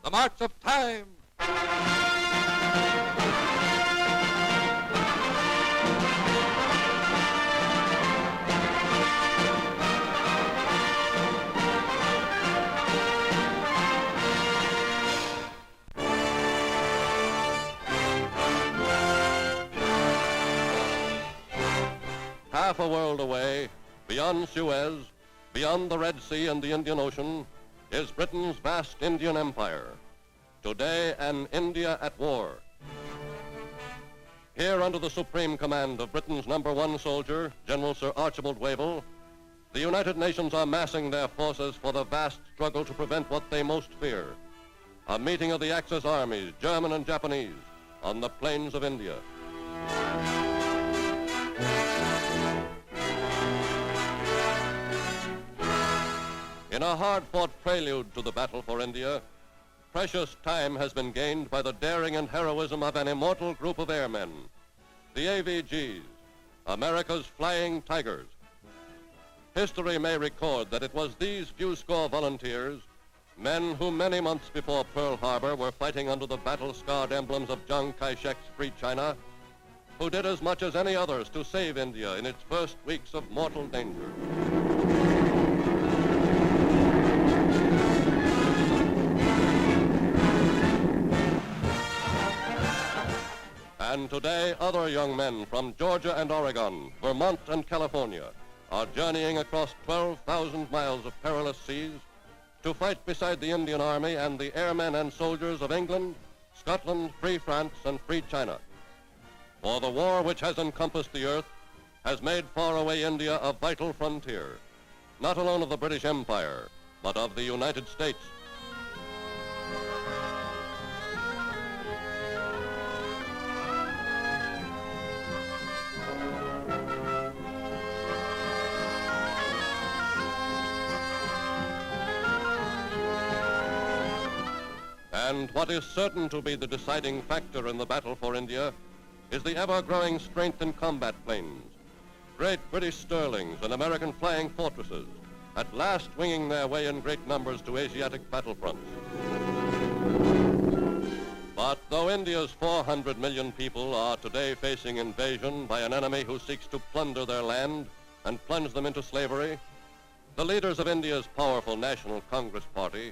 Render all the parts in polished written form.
The march of time. Half a world away, beyond Suez, beyond the Red Sea and the Indian Ocean, is Britain's vast Indian Empire. Today, an India at war. Here, under the supreme command of Britain's #1 soldier, General Sir Archibald Wavell, the United Nations are massing their forces for the vast struggle to prevent what they most fear, a meeting of the Axis armies, German and Japanese, on the plains of India. In a hard-fought prelude to the battle for India, precious time has been gained by the daring and heroism of an immortal group of airmen, the AVGs, America's Flying Tigers. History may record that it was these few score volunteers, men who many months before Pearl Harbor were fighting under the battle-scarred emblems of Chiang Kai-shek's Free China, who did as much as any others to save India in its first weeks of mortal danger. And today, other young men from Georgia and Oregon, Vermont and California are journeying across 12,000 miles of perilous seas to fight beside the Indian Army and the airmen and soldiers of England, Scotland, Free France, and Free China. For the war which has encompassed the earth has made faraway India a vital frontier, not alone of the British Empire, but of the United States. And what is certain to be the deciding factor in the battle for India is the ever-growing strength in combat planes, great British Sterlings and American flying fortresses, at last winging their way in great numbers to Asiatic battlefronts. But though India's 400 million people are today facing invasion by an enemy who seeks to plunder their land and plunge them into slavery, the leaders of India's powerful National Congress Party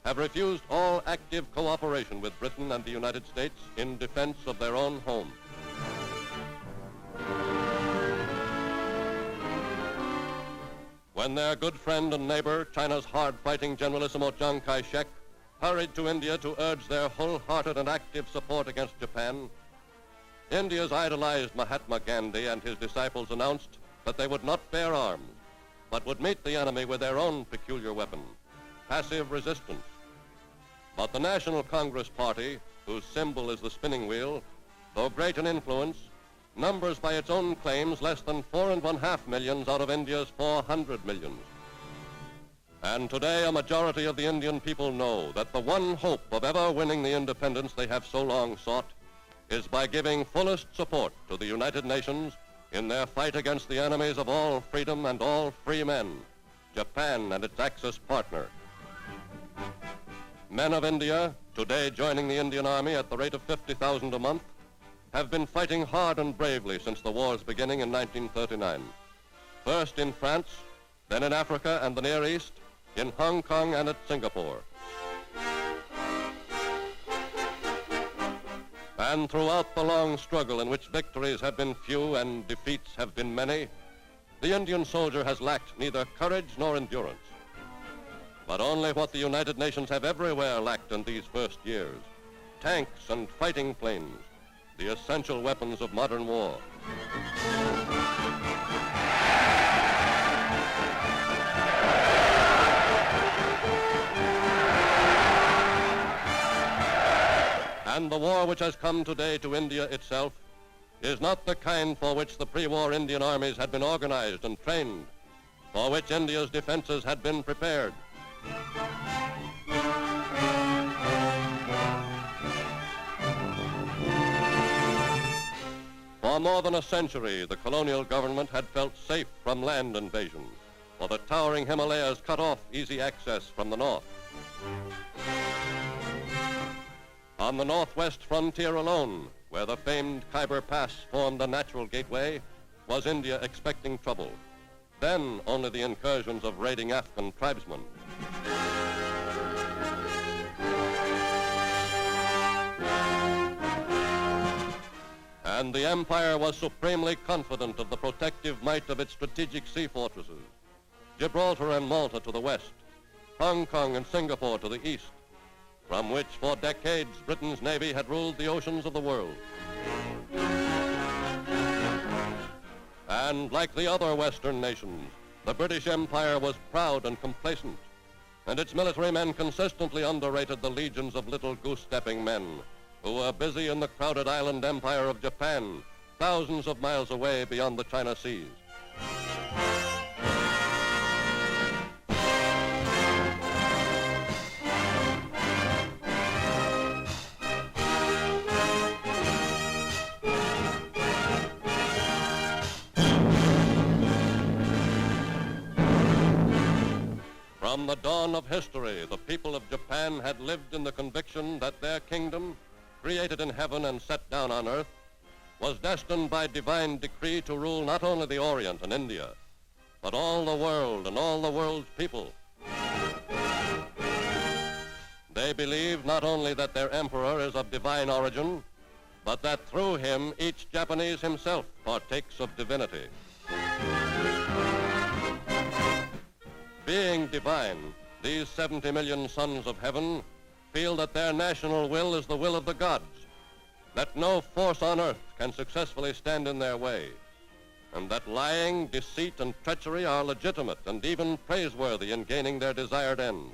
have refused all active cooperation with Britain and the United States in defense of their own home. When their good friend and neighbor, China's hard-fighting Generalissimo Chiang Kai-shek, hurried to India to urge their wholehearted and active support against Japan, India's idolized Mahatma Gandhi and his disciples announced that they would not bear arms, but would meet the enemy with their own peculiar weapon, passive resistance. But the National Congress Party, whose symbol is the spinning wheel, though great in influence, numbers by its own claims less than 4.5 millions out of India's 400 millions. And today a majority of the Indian people know that the one hope of ever winning the independence they have so long sought is by giving fullest support to the United Nations in their fight against the enemies of all freedom and all free men, Japan and its Axis partner. Men of India, today joining the Indian Army at the rate of 50,000 a month, have been fighting hard and bravely since the war's beginning in 1939. First in France, then in Africa and the Near East, in Hong Kong and at Singapore. And throughout the long struggle in which victories have been few and defeats have been many, the Indian soldier has lacked neither courage nor endurance, but only what the United Nations have everywhere lacked in these first years, tanks and fighting planes, the essential weapons of modern war. And the war which has come today to India itself is not the kind for which the pre-war Indian armies had been organized and trained, for which India's defenses had been prepared. For more than a century, the colonial government had felt safe from land invasion, for the towering Himalayas cut off easy access from the north. On the northwest frontier alone, where the famed Khyber Pass formed a natural gateway, was India expecting trouble. Then only the incursions of raiding Afghan tribesmen. And the empire was supremely confident of the protective might of its strategic sea fortresses, Gibraltar and Malta to the west, Hong Kong and Singapore to the east, from which for decades Britain's navy had ruled the oceans of the world. And like the other Western nations, the British Empire was proud and complacent, and its military men consistently underrated the legions of little goose-stepping men who were busy in the crowded island empire of Japan, thousands of miles away beyond the China Seas. From the dawn of history, the people of Japan had lived in the conviction that their kingdom, created in heaven and set down on earth, was destined by divine decree to rule not only the Orient and India, but all the world and all the world's people. They believe not only that their emperor is of divine origin, but that through him each Japanese himself partakes of divinity. Being divine, these 70 million sons of heaven feel that their national will is the will of the gods, that no force on earth can successfully stand in their way, and that lying, deceit, and treachery are legitimate and even praiseworthy in gaining their desired ends.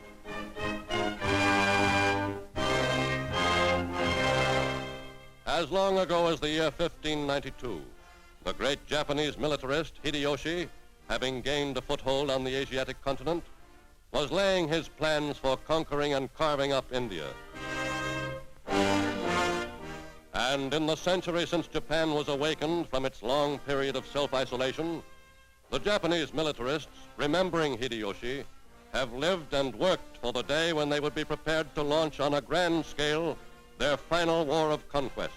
As long ago as the year 1592, the great Japanese militarist Hideyoshi, having gained a foothold on the Asiatic continent, was laying his plans for conquering and carving up India. And in the century since Japan was awakened from its long period of self-isolation, the Japanese militarists, remembering Hideyoshi, have lived and worked for the day when they would be prepared to launch on a grand scale their final war of conquest.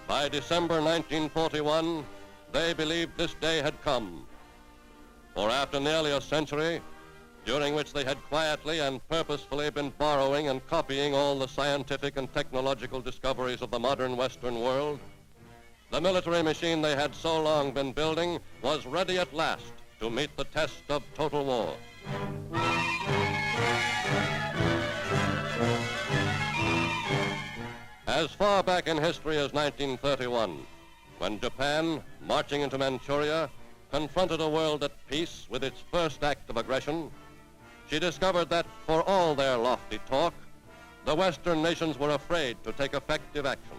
By December 1941, they believed this day had come. For after nearly a century, during which they had quietly and purposefully been borrowing and copying all the scientific and technological discoveries of the modern Western world, the military machine they had so long been building was ready at last to meet the test of total war. As far back in history as 1931, when Japan, marching into Manchuria, confronted a world at peace with its first act of aggression, she discovered that for all their lofty talk, the Western nations were afraid to take effective action.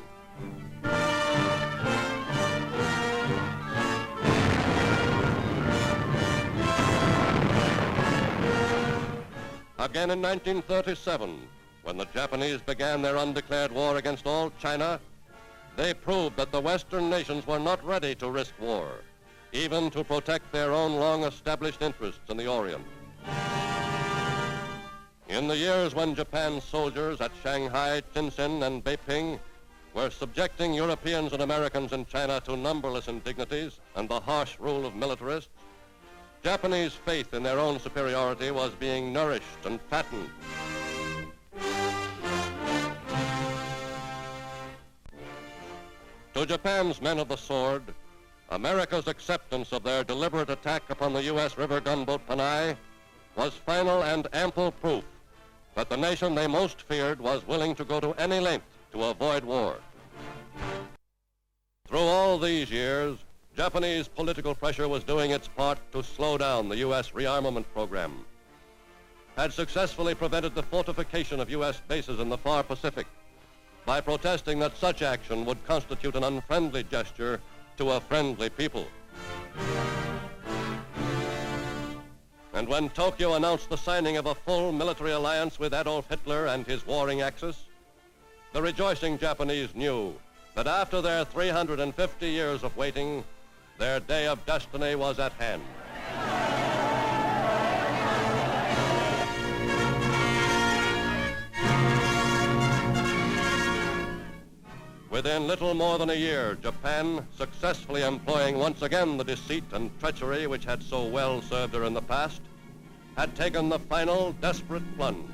Again in 1937, when the Japanese began their undeclared war against all China, they proved that the Western nations were not ready to risk war, even to protect their own long-established interests in the Orient. In the years when Japan's soldiers at Shanghai, Tientsin, and Beiping were subjecting Europeans and Americans in China to numberless indignities and the harsh rule of militarists, Japanese faith in their own superiority was being nourished and fattened. To Japan's men of the sword, America's acceptance of their deliberate attack upon the U.S. river gunboat Panay was final and ample proof that the nation they most feared was willing to go to any length to avoid war. Through all these years, Japanese political pressure was doing its part to slow down the U.S. rearmament program, had successfully prevented the fortification of U.S. bases in the far Pacific by protesting that such action would constitute an unfriendly gesture to a friendly people. And when Tokyo announced the signing of a full military alliance with Adolf Hitler and his warring Axis, the rejoicing Japanese knew that after their 350 years of waiting, their day of destiny was at hand. Within little more than a year, Japan, successfully employing once again the deceit and treachery which had so well served her in the past, had taken the final desperate plunge.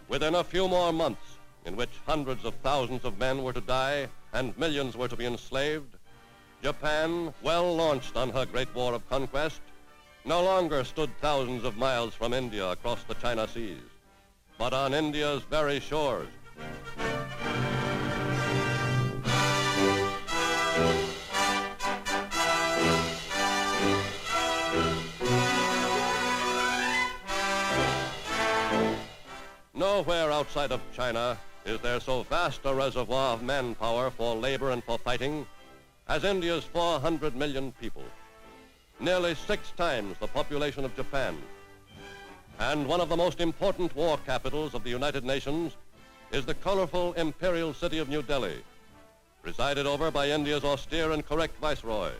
Within a few more months, in which hundreds of thousands of men were to die and millions were to be enslaved, Japan, well launched on her great war of conquest, no longer stood thousands of miles from India across the China seas, but on India's very shores. Nowhere outside of China is there so vast a reservoir of manpower for labor and for fighting as India's 400 million people, nearly 6 times the population of Japan. And one of the most important war capitals of the United Nations is the colorful imperial city of New Delhi, presided over by India's austere and correct viceroy,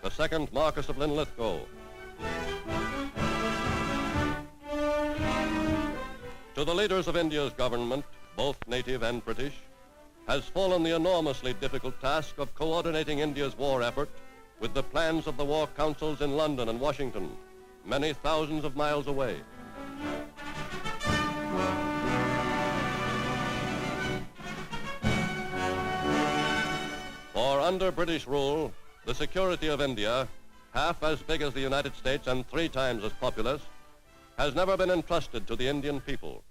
the second Marquis of Linlithgow. To the leaders of India's government, both native and British, has fallen the enormously difficult task of coordinating India's war effort with the plans of the war councils in London and Washington, many thousands of miles away. For under British rule, the security of India, half as big as the United States and 3 times as populous, has never been entrusted to the Indian people,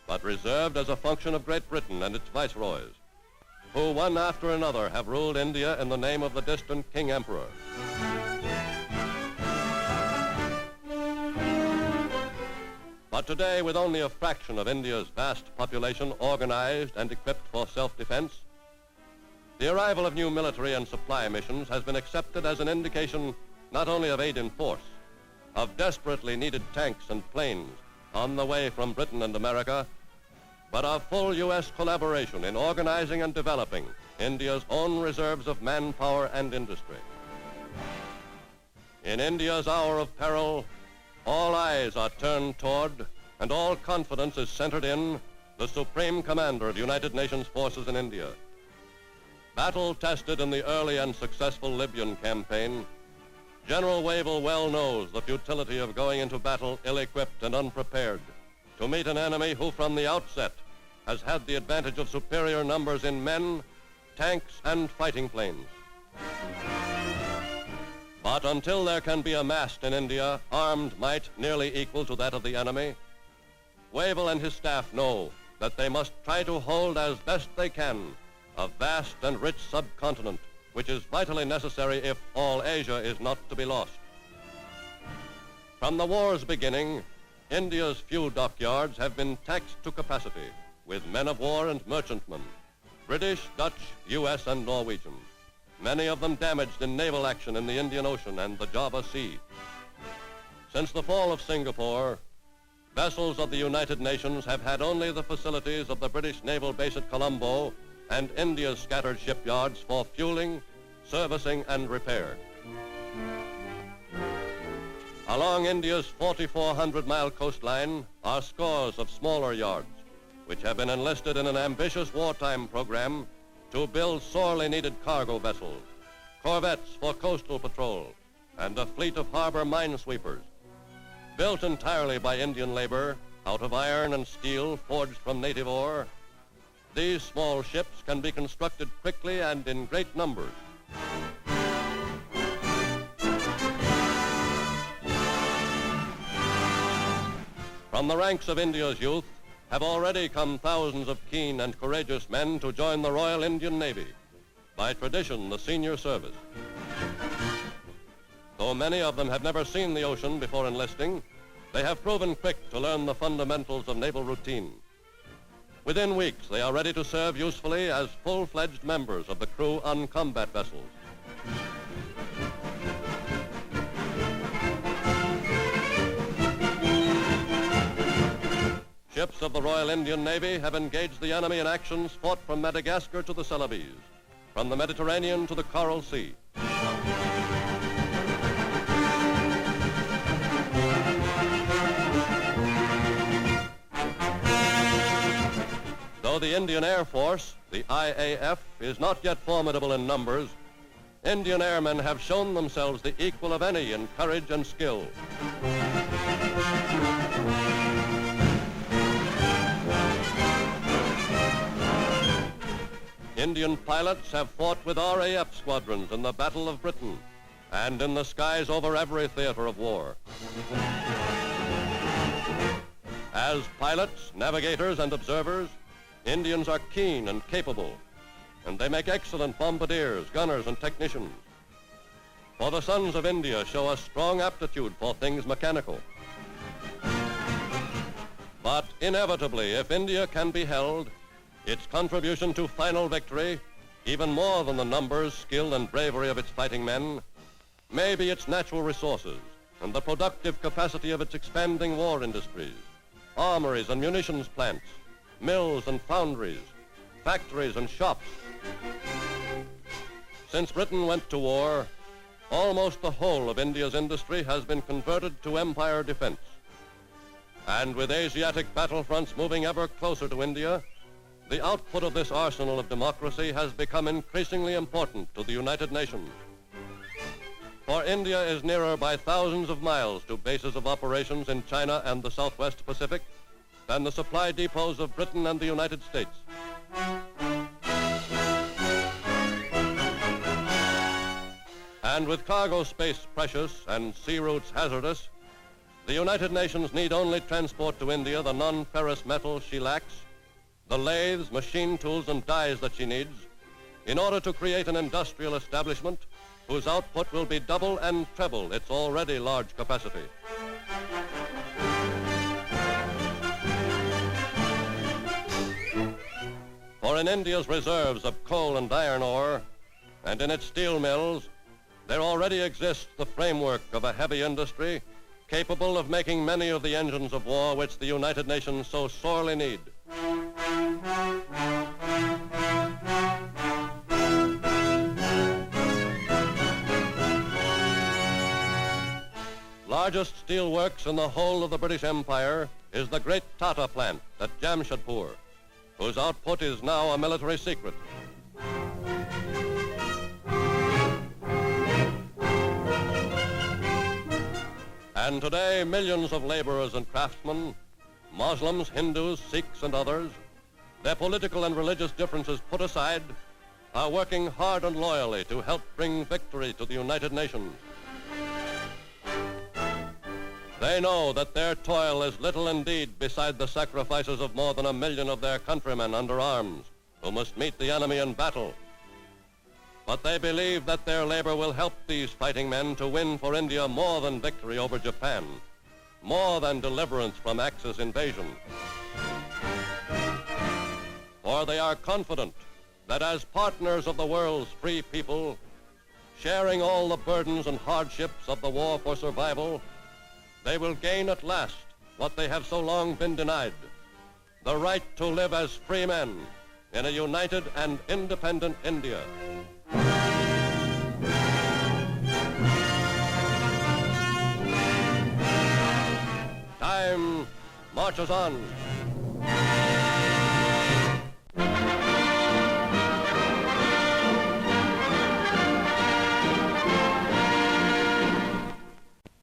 but reserved as a function of Great Britain and its viceroys, who one after another have ruled India in the name of the distant King Emperor. But today, with only a fraction of India's vast population organized and equipped for self-defense, the arrival of new military and supply missions has been accepted as an indication not only of aid in force, of desperately needed tanks and planes on the way from Britain and America, but of full U.S. collaboration in organizing and developing India's own reserves of manpower and industry. In India's hour of peril, all eyes are turned toward and all confidence is centered in the Supreme Commander of United Nations forces in India. Battle-tested in the early and successful Libyan campaign, General Wavell well knows the futility of going into battle ill-equipped and unprepared to meet an enemy who from the outset has had the advantage of superior numbers in men, tanks, and fighting planes. But until there can be amassed in India armed might nearly equal to that of the enemy, Wavell and his staff know that they must try to hold as best they can a vast and rich subcontinent, which is vitally necessary if all Asia is not to be lost. From the war's beginning, India's few dockyards have been taxed to capacity with men of war and merchantmen, British, Dutch, U.S., and Norwegian, many of them damaged in naval action in the Indian Ocean and the Java Sea. Since the fall of Singapore, vessels of the United Nations have had only the facilities of the British naval base at Colombo and India's scattered shipyards for fueling, servicing, and repair. Along India's 4,400-mile coastline are scores of smaller yards, which have been enlisted in an ambitious wartime program to build sorely needed cargo vessels, corvettes for coastal patrol, and a fleet of harbor minesweepers. Built entirely by Indian labor, out of iron and steel forged from native ore, these small ships can be constructed quickly and in great numbers. From the ranks of India's youth have already come thousands of keen and courageous men to join the Royal Indian Navy, by tradition the senior service. Though many of them have never seen the ocean before enlisting, they have proven quick to learn the fundamentals of naval routine. Within weeks, they are ready to serve usefully as full-fledged members of the crew on combat vessels. Ships of the Royal Indian Navy have engaged the enemy in actions fought from Madagascar to the Celebes, from the Mediterranean to the Coral Sea. Though the Indian Air Force, the IAF, is not yet formidable in numbers, Indian airmen have shown themselves the equal of any in courage and skill. Indian pilots have fought with RAF squadrons in the Battle of Britain and in the skies over every theater of war. As pilots, navigators, and observers, Indians are keen and capable, and they make excellent bombardiers, gunners, and technicians. For the sons of India show a strong aptitude for things mechanical. But inevitably, if India can be held, its contribution to final victory, even more than the numbers, skill, and bravery of its fighting men, may be its natural resources and the productive capacity of its expanding war industries, armories and munitions plants, mills and foundries, factories and shops. Since Britain went to war, almost the whole of India's industry has been converted to empire defense. And with Asiatic battlefronts moving ever closer to India, the output of this arsenal of democracy has become increasingly important to the United Nations. For India is nearer by thousands of miles to bases of operations in China and the Southwest Pacific than the supply depots of Britain and the United States. And with cargo space precious and sea routes hazardous, the United Nations need only transport to India the non-ferrous metal she lacks, the lathes, machine tools, and dyes that she needs, in order to create an industrial establishment whose output will be double and treble its already large capacity. For in India's reserves of coal and iron ore, and in its steel mills, there already exists the framework of a heavy industry capable of making many of the engines of war which the United Nations so sorely need. Largest steel works in the whole of the British Empire is the great Tata plant at Jamshedpur, whose output is now a military secret. And today, millions of laborers and craftsmen, Muslims, Hindus, Sikhs, and others, their political and religious differences put aside, are working hard and loyally to help bring victory to the United Nations. They know that their toil is little indeed beside the sacrifices of more than 1 million of their countrymen under arms who must meet the enemy in battle. But they believe that their labor will help these fighting men to win for India more than victory over Japan, more than deliverance from Axis invasion. For they are confident that as partners of the world's free people, sharing all the burdens and hardships of the war for survival, they will gain at last what they have so long been denied, the right to live as free men in a united and independent India. Time marches on.